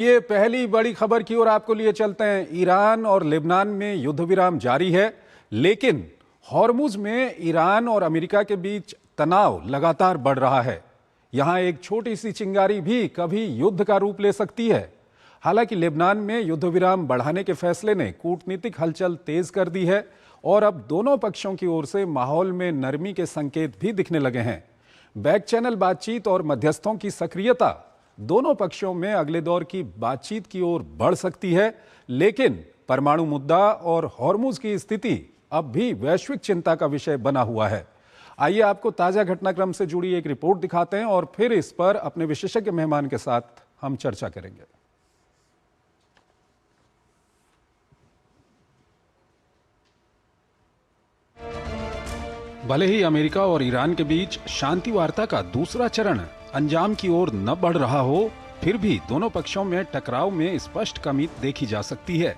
ये पहली बड़ी खबर की ओर आपको लिए चलते हैं। ईरान और लेबनान में युद्ध विराम जारी है, लेकिन हॉर्मुज में ईरान और अमेरिका के बीच तनाव लगातार बढ़ रहा है। यहां एक छोटी सी चिंगारी भी कभी युद्ध का रूप ले सकती है। हालांकि लेबनान में युद्ध विराम बढ़ाने के फैसले ने कूटनीतिक हलचल तेज कर दी है और अब दोनों पक्षों की ओर से माहौल में नरमी के संकेत भी दिखने लगे हैं। बैक चैनल बातचीत और मध्यस्थों की सक्रियता दोनों पक्षों में अगले दौर की बातचीत की ओर बढ़ सकती है, लेकिन परमाणु मुद्दा और हॉर्मुज की स्थिति अब भी वैश्विक चिंता का विषय बना हुआ है। आइए आपको ताजा घटनाक्रम से जुड़ी एक रिपोर्ट दिखाते हैं और फिर इस पर अपने विशेषज्ञ मेहमान के साथ हम चर्चा करेंगे। भले ही अमेरिका और ईरान के बीच शांति वार्ता का दूसरा चरण अंजाम की ओर न बढ़ रहा हो, फिर भी दोनों पक्षों में टकराव में स्पष्ट कमी देखी जा सकती है।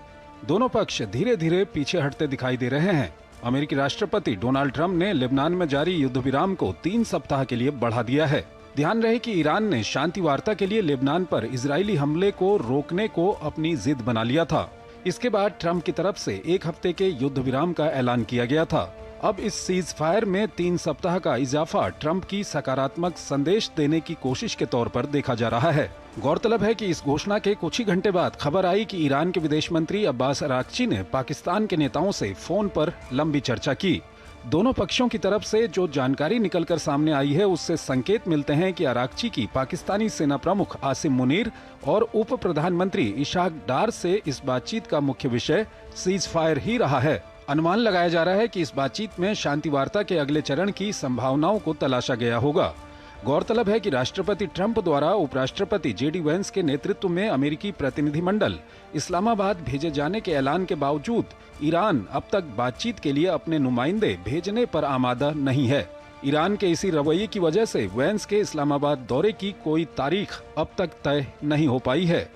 दोनों पक्ष धीरे धीरे पीछे हटते दिखाई दे रहे हैं। अमेरिकी राष्ट्रपति डोनाल्ड ट्रंप ने लेबनान में जारी युद्ध विराम को 3 सप्ताह के लिए बढ़ा दिया है। ध्यान रहे कि ईरान ने शांति वार्ता के लिए लेबनान पर इजरायली हमले को रोकने को अपनी जिद बना लिया था। इसके बाद ट्रंप की तरफ से 1 हफ्ते के युद्ध विराम का ऐलान किया गया था। अब इस सीज फायर में 3 सप्ताह का इजाफा ट्रंप की सकारात्मक संदेश देने की कोशिश के तौर पर देखा जा रहा है। गौरतलब है कि इस घोषणा के कुछ ही घंटे बाद खबर आई कि ईरान के विदेश मंत्री अब्बास अराक्ची ने पाकिस्तान के नेताओं से फोन पर लंबी चर्चा की। दोनों पक्षों की तरफ से जो जानकारी निकलकर सामने आई है, उससे संकेत मिलते हैं कि अराक्ची की पाकिस्तानी सेना प्रमुख आसिम मुनीर और उप प्रधानमंत्री इशाक डार से इस बातचीत का मुख्य विषय सीज फायर ही रहा है। अनुमान लगाया जा रहा है कि इस बातचीत में शांति वार्ता के अगले चरण की संभावनाओं को तलाशा गया होगा। गौरतलब है कि राष्ट्रपति ट्रंप द्वारा उपराष्ट्रपति जेडी वेंस के नेतृत्व में अमेरिकी प्रतिनिधिमंडल इस्लामाबाद भेजे जाने के ऐलान के बावजूद ईरान अब तक बातचीत के लिए अपने नुमाइंदे भेजने पर आमादा नहीं है। ईरान के इसी रवैये की वजह से वेंस के इस्लामाबाद दौरे की कोई तारीख अब तक तय नहीं हो पाई है।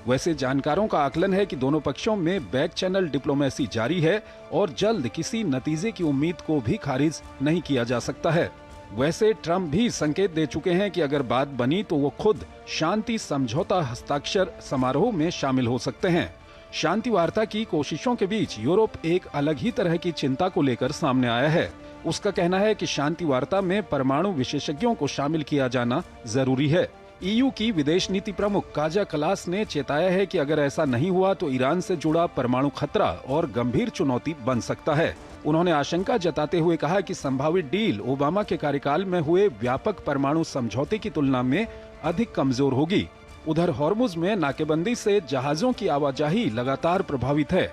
वैसे जानकारों का आकलन है कि दोनों पक्षों में बैक चैनल डिप्लोमेसी जारी है और जल्द किसी नतीजे की उम्मीद को भी खारिज नहीं किया जा सकता है। वैसे ट्रंप भी संकेत दे चुके हैं कि अगर बात बनी तो वो खुद शांति समझौता हस्ताक्षर समारोह में शामिल हो सकते हैं। शांति वार्ता की कोशिशों के बीच यूरोप एक अलग ही तरह की चिंता को लेकर सामने आया है। उसका कहना है कि शांति वार्ता में परमाणु विशेषज्ञों को शामिल किया जाना जरूरी है। ईयू की विदेश नीति प्रमुख काजा कलास ने चेताया है कि अगर ऐसा नहीं हुआ तो ईरान से जुड़ा परमाणु खतरा और गंभीर चुनौती बन सकता है। उन्होंने आशंका जताते हुए कहा कि संभावित डील ओबामा के कार्यकाल में हुए व्यापक परमाणु समझौते की तुलना में अधिक कमजोर होगी। उधर हॉर्मुज में नाकेबंदी से जहाजों की आवाजाही लगातार प्रभावित है।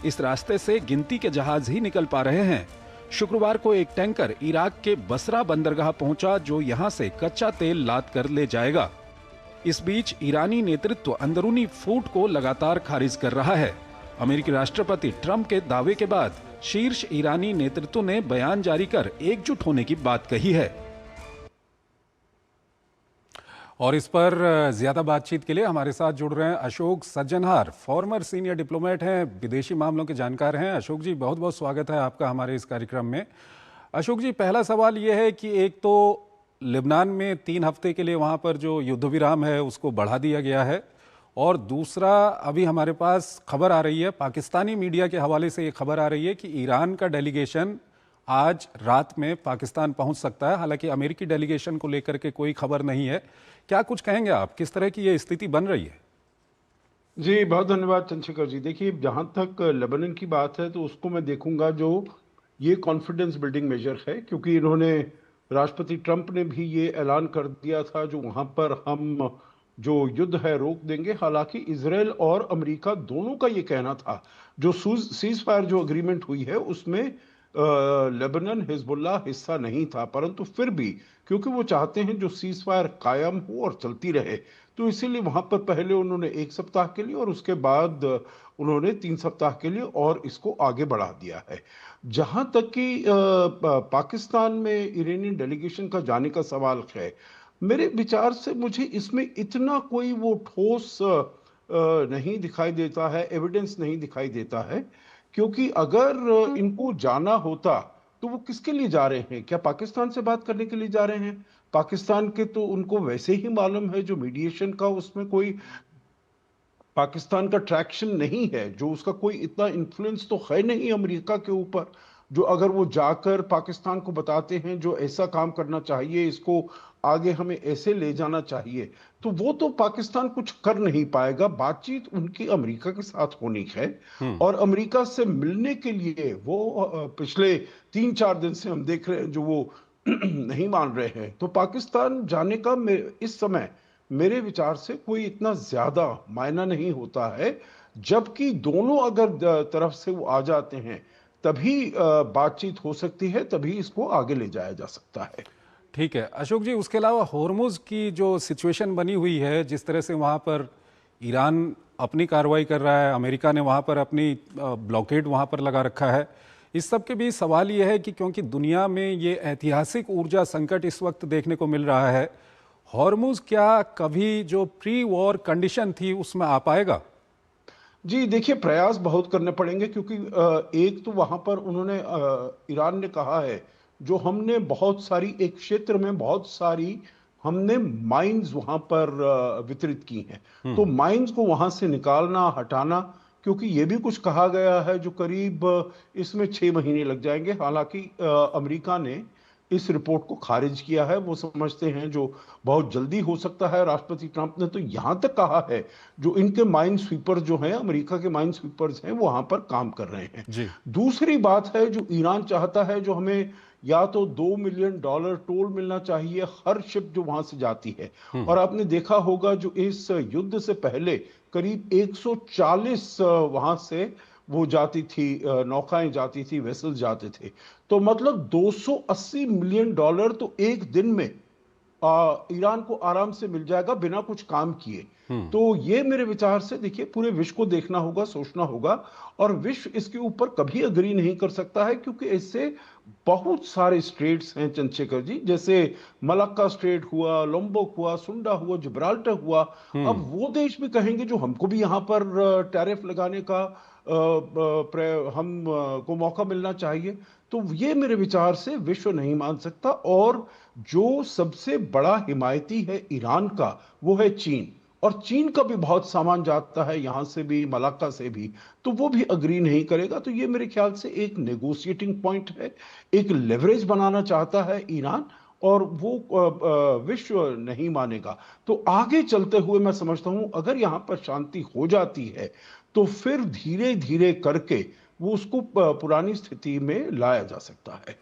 इस रास्ते से गिनती के जहाज ही निकल पा रहे हैं। शुक्रवार को एक टैंकर इराक के बसरा बंदरगाह पहुंचा, जो यहां से कच्चा तेल लाद कर ले जाएगा। इस बीच ईरानी नेतृत्व अंदरूनी फूट को लगातार खारिज कर रहा है। अमेरिकी राष्ट्रपति ट्रंप के दावे के बाद शीर्ष ईरानी नेतृत्व ने बयान जारी कर एकजुट होने की बात कही है। और इस पर ज्यादा बातचीत के लिए हमारे साथ जुड़ रहे हैं अशोक सज्जनहार, फॉर्मर सीनियर डिप्लोमेट हैं, विदेशी मामलों के जानकार हैं। अशोक जी, बहुत बहुत स्वागत है आपका हमारे इस कार्यक्रम में। अशोक जी, पहला सवाल ये है कि एक तो लेबनान में 3 हफ्ते के लिए वहां पर जो युद्ध विराम है उसको बढ़ा दिया गया है, और दूसरा अभी हमारे पास खबर आ रही है, पाकिस्तानी मीडिया के हवाले से ये खबर आ रही है कि ईरान का डेलीगेशन आज रात में पाकिस्तान पहुंच सकता है। हालांकि अमेरिकी डेलीगेशन को लेकर के कोई खबर नहीं है। क्या कुछ कहेंगे आप, किस तरह की ये स्थिति बन रही है? जी, बहुत धन्यवाद चंद्रशेखर जी। देखिए, जहाँ तक लेबनान की बात है तो उसको मैं देखूंगा जो ये कॉन्फिडेंस बिल्डिंग मेजर है, क्योंकि इन्होंने राष्ट्रपति ट्रंप ने भी ये ऐलान कर दिया था जो वहाँ पर हम जो युद्ध है रोक देंगे। हालांकि इजराइल और अमेरिका दोनों का ये कहना था, जो सीज फायर जो अग्रीमेंट हुई है उसमें लेबनान हिजबुल्लाह हिस्सा नहीं था, परंतु फिर भी क्योंकि वो चाहते हैं जो सीज फायर कायम हो और चलती रहे, तो इसीलिए वहां पर पहले उन्होंने 1 सप्ताह के लिए और उसके बाद उन्होंने 3 सप्ताह के लिए और इसको आगे बढ़ा दिया है। जहां तक कि पाकिस्तान में ईरानी डेलीगेशन का जाने का सवाल है, मेरे विचार से मुझे इसमें इतना कोई वो ठोस नहीं दिखाई देता है, एविडेंस नहीं दिखाई देता है। क्योंकि अगर इनको जाना होता तो वो किसके लिए जा रहे हैं? क्या पाकिस्तान से बात करने के लिए जा रहे हैं? पाकिस्तान के तो उनको वैसे ही मालूम है जो मीडिएशन का उसमें कोई पाकिस्तान का ट्रैक्शन नहीं है, जो उसका कोई इतना इन्फ्लुएंस तो है नहीं अमेरिका के ऊपर, जो अगर वो जाकर पाकिस्तान को बताते हैं जो ऐसा काम करना चाहिए, इसको आगे हमें ऐसे ले जाना चाहिए, तो वो तो पाकिस्तान कुछ कर नहीं पाएगा। बातचीत उनकी अमेरिका के साथ होनी है, हम्म। और अमेरिका से मिलने के लिए वो पिछले 3-4 दिन से हम देख रहे हैं जो वो नहीं मान रहे हैं। तो पाकिस्तान जाने का इस समय मेरे विचार से कोई इतना ज्यादा मायना नहीं होता है, जबकि दोनों अगर तरफ से वो आ जाते हैं तभी बातचीत हो सकती है, तभी इसको आगे ले जाया जा सकता है। ठीक है अशोक जी, उसके अलावा होर्मुज की जो सिचुएशन बनी हुई है, जिस तरह से वहाँ पर ईरान अपनी कार्रवाई कर रहा है, अमेरिका ने वहाँ पर अपनी ब्लॉकेड वहाँ पर लगा रखा है, इस सब के बीच सवाल ये है कि क्योंकि दुनिया में ये ऐतिहासिक ऊर्जा संकट इस वक्त देखने को मिल रहा है, हॉर्मुज क्या कभी जो प्री वॉर कंडीशन थी उसमें आ पाएगा? जी देखिए, प्रयास बहुत करने पड़ेंगे, क्योंकि एक तो वहां पर उन्होंने ईरान ने कहा है जो हमने बहुत सारी एक क्षेत्र में बहुत सारी हमने माइंस वहां पर वितरित की हैं, तो माइंस को वहां से निकालना हटाना, क्योंकि ये भी कुछ कहा गया है जो करीब इसमें 6 महीने लग जाएंगे। हालांकि अमेरिका ने इस रिपोर्ट को खारिज किया है, वो समझते हैं जो बहुत जल्दी हो सकता है। राष्ट्रपति ट्रंप ने तो यहां तक कहा है जो इनके माइन स्वीपर जो हैं, अमेरिका के माइन स्वीपर्स हैं, वो वहां पर काम कर रहे हैं। जी। दूसरी बात है जो ईरान चाहता है, जो हमें या तो $2 मिलियन टोल मिलना चाहिए हर शिप जो वहां से जाती है। और आपने देखा होगा जो इस युद्ध से पहले करीब 140 वहां से वो जाती थी, नौकाएं जाती थी, वेसल जाते थे। तो मतलब $280 मिलियन तो एक दिन में ईरान को आराम से मिल जाएगा बिना कुछ काम किए। तो ये मेरे विचार से देखिए, पूरे विश्व को देखना होगा, सोचना होगा, और विश्व इसके ऊपर कभी अग्री नहीं कर सकता है, क्योंकि इससे बहुत सारे स्ट्रेट्स हैं चंद्रशेखर जी, जैसे मलक्का स्ट्रेट हुआ, लोम्बोक हुआ, सुंडा हुआ, जिब्राल्टर हुआ। अब वो देश भी कहेंगे जो हमको भी यहां पर टैरिफ लगाने का हम को मौका मिलना चाहिए। तो ये मेरे विचार से विश्व नहीं मान सकता। और जो सबसे बड़ा हिमायती है ईरान का, वो है चीन, और चीन का भी बहुत सामान जाता है यहां से भी, मलाक्का से भी, तो वो भी अग्री नहीं करेगा। तो ये मेरे ख्याल से एक नेगोशिएटिंग पॉइंट है, एक लेवरेज बनाना चाहता है ईरान, और वो विश्व नहीं मानेगा। तो आगे चलते हुए मैं समझता हूं अगर यहां पर शांति हो जाती है तो फिर धीरे धीरे करके वो उसको पुरानी स्थिति में लाया जा सकता है।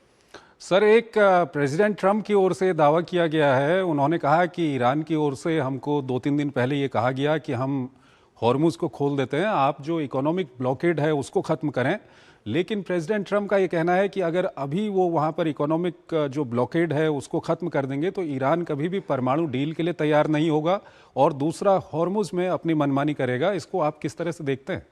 सर, एक प्रेसिडेंट ट्रंप की ओर से दावा किया गया है, उन्होंने कहा कि ईरान की ओर से हमको 2-3 दिन पहले ये कहा गया कि हम हॉर्मुज को खोल देते हैं, आप जो इकोनॉमिक ब्लॉकेड है उसको ख़त्म करें। लेकिन प्रेसिडेंट ट्रंप का ये कहना है कि अगर अभी वो वहाँ पर इकोनॉमिक जो ब्लॉकेड है उसको ख़त्म कर देंगे तो ईरान कभी भी परमाणु डील के लिए तैयार नहीं होगा, और दूसरा हॉर्मुज में अपनी मनमानी करेगा। इसको आप किस तरह से देखते हैं?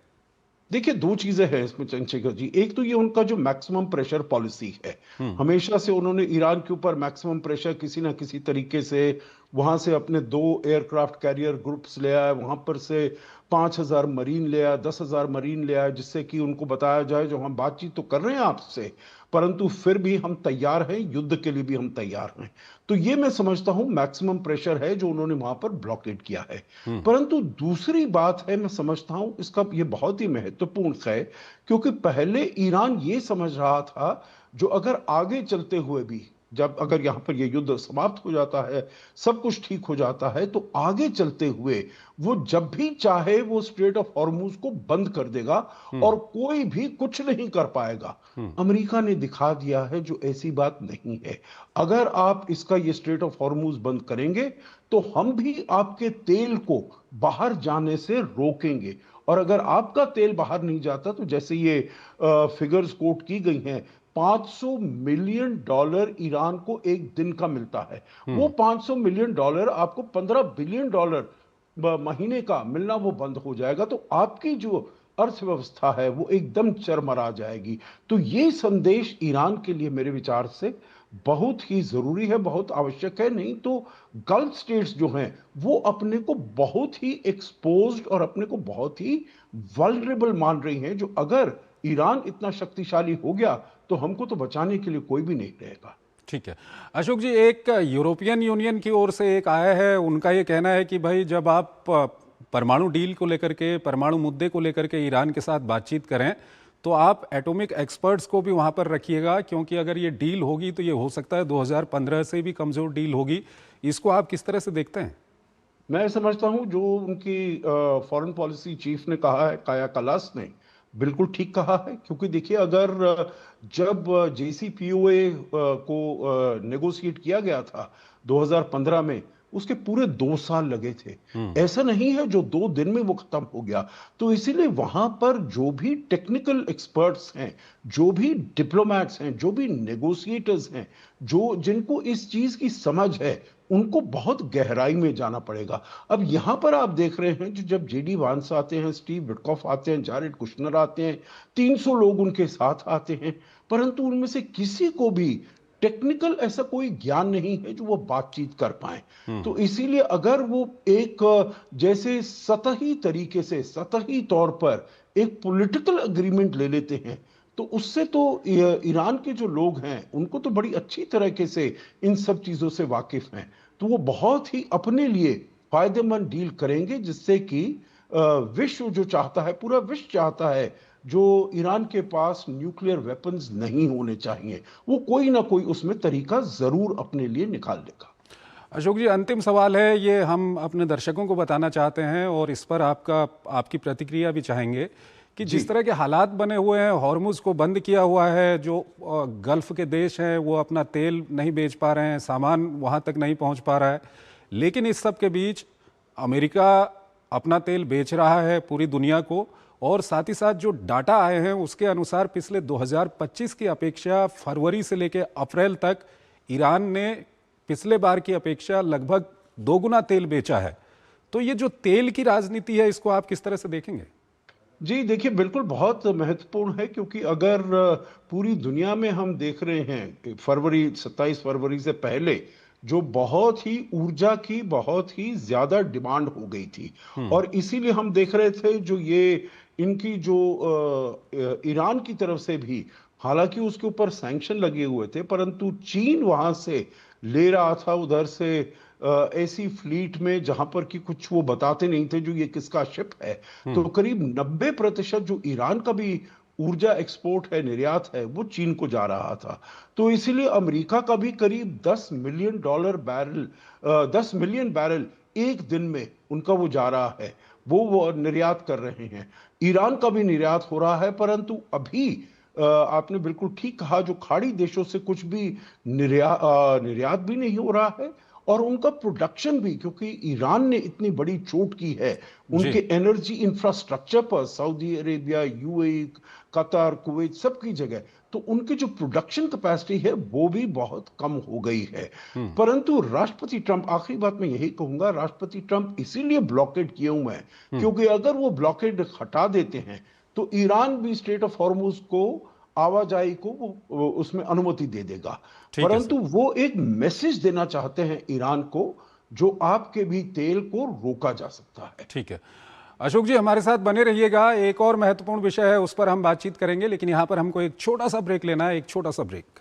देखिए, दो चीजें हैं इसमें चंद्रशेखर जी। एक तो ये उनका जो मैक्सिमम प्रेशर पॉलिसी है, हमेशा से उन्होंने ईरान के ऊपर मैक्सिमम प्रेशर किसी ना किसी तरीके से, वहां से अपने 2 एयरक्राफ्ट कैरियर ग्रुप्स ले आया, वहां पर से 5,000 मरीन ले आया, 10,000 मरीन ले आया, जिससे कि उनको बताया जाए जो हम बातचीत तो कर रहे हैं आपसे, परंतु फिर भी हम तैयार हैं, युद्ध के लिए भी हम तैयार हैं। तो ये मैं समझता हूं मैक्सिमम प्रेशर है जो उन्होंने वहां पर ब्लॉकेट किया है। परंतु दूसरी बात है, मैं समझता हूं इसका ये बहुत ही महत्वपूर्ण है, क्योंकि पहले ईरान ये समझ रहा था जो अगर आगे चलते हुए भी, जब अगर यहां पर ये युद्ध समाप्त हो जाता है, सब कुछ ठीक हो जाता है, तो आगे चलते हुए वो जब भी चाहे वो स्ट्रेट ऑफ हॉर्मुज को बंद कर देगा और कोई भी कुछ नहीं कर पाएगा। अमेरिका ने दिखा दिया है जो ऐसी बात नहीं है। अगर आप इसका ये स्ट्रेट ऑफ हॉर्मुज बंद करेंगे तो हम भी आपके तेल को बाहर जाने से रोकेंगे, और अगर आपका तेल बाहर नहीं जाता तो जैसे ये फिगर्स कोट की गई हैं, $500 मिलियन ईरान को एक दिन का मिलता है। वो $500 मिलियन आपको $15 बिलियन महीने का मिलना वो बंद हो जाएगा, तो आपकी जो अर्थव्यवस्था है वो एकदम चरमरा जाएगी। तो ये संदेश ईरान के लिए मेरे विचार से बहुत ही जरूरी है, बहुत आवश्यक है। नहीं तो गल्फ स्टेट्स जो हैं वो अपने को बहुत ही एक्सपोज्ड और अपने को बहुत ही वल्नरेबल मान रही हैं, जो अगर ईरान इतना शक्तिशाली हो गया तो हमको तो बचाने के लिए कोई भी नहीं रहेगा। ठीक है अशोक जी, एक यूरोपियन यूनियन की ओर से एक आया है, उनका ये कहना है कि भाई जब आप परमाणु डील को लेकर के, परमाणु मुद्दे को लेकर के ईरान के साथ बातचीत करें, तो आप एटॉमिक एक्सपर्ट्स को भी वहां पर रखिएगा, क्योंकि अगर ये डील होगी तो ये हो सकता है 2015 से भी कमजोर डील होगी। इसको आप किस तरह से देखते हैं? मैं समझता हूं जो उनकी फॉरेन पॉलिसी चीफ ने कहा है, काया कलास ने, बिल्कुल ठीक कहा है। क्योंकि देखिए, अगर जब JCPOA को नेगोशिएट किया गया था 2015 में, उसके पूरे 2 साल लगे थे। ऐसा नहीं है जो 2 दिन में वो खत्म हो गया। तो इसीलिए वहां पर जो भी टेक्निकल एक्सपर्ट्स हैं, जो भी डिप्लोमैट्स हैं, जो भी नेगोशिएटर्स हैं, जो जिनको इस चीज की समझ है, उनको बहुत गहराई में जाना पड़ेगा। अब यहां पर आप देख रहे हैं, जो जब JD वांस आते हैं, स्टीव विटकॉफ आते हैं, जारेड कुशनर आते हैं, 300 लोग उनके साथ आते हैं, परंतु उनमें से किसी को भी टेक्निकल ऐसा कोई ज्ञान नहीं है जो वो बातचीत कर पाए। तो इसीलिए अगर वो एक जैसे सतही तरीके से, सतही तौर पर एक पॉलिटिकल एग्रीमेंट ले लेते हैं, तो उससे तो ईरान के जो लोग हैं उनको तो बड़ी अच्छी तरीके से इन सब चीजों से वाकिफ हैं। तो वो बहुत ही अपने लिए फायदेमंद डील करेंगे, जिससे कि विश्व जो चाहता है, पूरा विश्व चाहता है, जो ईरान के पास न्यूक्लियर वेपन्स नहीं होने चाहिए, वो कोई ना कोई उसमें तरीका जरूर अपने लिए निकाल लेगा। अशोक जी, अंतिम सवाल है, ये हम अपने दर्शकों को बताना चाहते हैं और इस पर आपकी प्रतिक्रिया भी चाहेंगे कि जिस तरह के हालात बने हुए हैं, हॉर्मुज को बंद किया हुआ है, जो गल्फ के देश हैं वो अपना तेल नहीं बेच पा रहे हैं, सामान वहाँ तक नहीं पहुँच पा रहा है, लेकिन इस सब के बीच अमेरिका अपना तेल बेच रहा है पूरी दुनिया को, और साथ ही साथ जो डाटा आए हैं उसके अनुसार पिछले 2025 की अपेक्षा फरवरी से लेकर अप्रैल तक ईरान ने पिछले बार की अपेक्षा लगभग 2 गुना तेल बेचा है। तो ये जो तेल की राजनीति है, इसको आप किस तरह से देखेंगे? जी देखिए, बिल्कुल बहुत महत्वपूर्ण है। क्योंकि अगर पूरी दुनिया में हम देख रहे हैं, 27 फरवरी से पहले जो बहुत ही ऊर्जा की बहुत ही ज्यादा डिमांड हो गई थी, और इसीलिए हम देख रहे थे जो ये इनकी जो ईरान की तरफ से भी, हालांकि उसके ऊपर सैंक्शन लगे हुए थे, परंतु चीन वहां से ले रहा था उधर से ऐसी फ्लीट में जहां पर कि कुछ वो बताते नहीं थे जो ये किसका शिप है। तो करीब 90% जो ईरान का भी ऊर्जा एक्सपोर्ट है, निर्यात है, वो चीन को जा रहा था। तो इसीलिए अमेरिका का भी करीब $10 मिलियन बैरल एक दिन में उनका वो जा रहा है, वो निर्यात कर रहे हैं। ईरान का भी निर्यात हो रहा है, परंतु अभी आपने बिल्कुल ठीक कहा, जो खाड़ी देशों से कुछ भी निर्यात भी नहीं हो रहा है, और उनका प्रोडक्शन भी, क्योंकि ईरान ने इतनी बड़ी चोट की है उनके एनर्जी इंफ्रास्ट्रक्चर पर, Saudi Arabia, UAE, Qatar, Kuwait, सबकी जगह, तो उनकी जो प्रोडक्शन कैपेसिटी है वो भी बहुत कम हो गई है। परंतु राष्ट्रपति ट्रंप, आखिरी बात मैं यही कहूंगा, राष्ट्रपति ट्रंप इसीलिए ब्लॉकेड किए हुए हैं क्योंकि अगर वो ब्लॉकेड हटा देते हैं तो ईरान भी स्ट्रेट ऑफ हॉर्मुज को, आवाजाही को, वो उसमें अनुमति दे देगा। परंतु वो एक मैसेज देना चाहते हैं ईरान को, जो आपके भी तेल को रोका जा सकता है। ठीक है अशोक जी, हमारे साथ बने रहिएगा। एक और महत्वपूर्ण विषय है, उस पर हम बातचीत करेंगे, लेकिन यहाँ पर हमको एक छोटा सा ब्रेक लेना है, एक छोटा सा ब्रेक।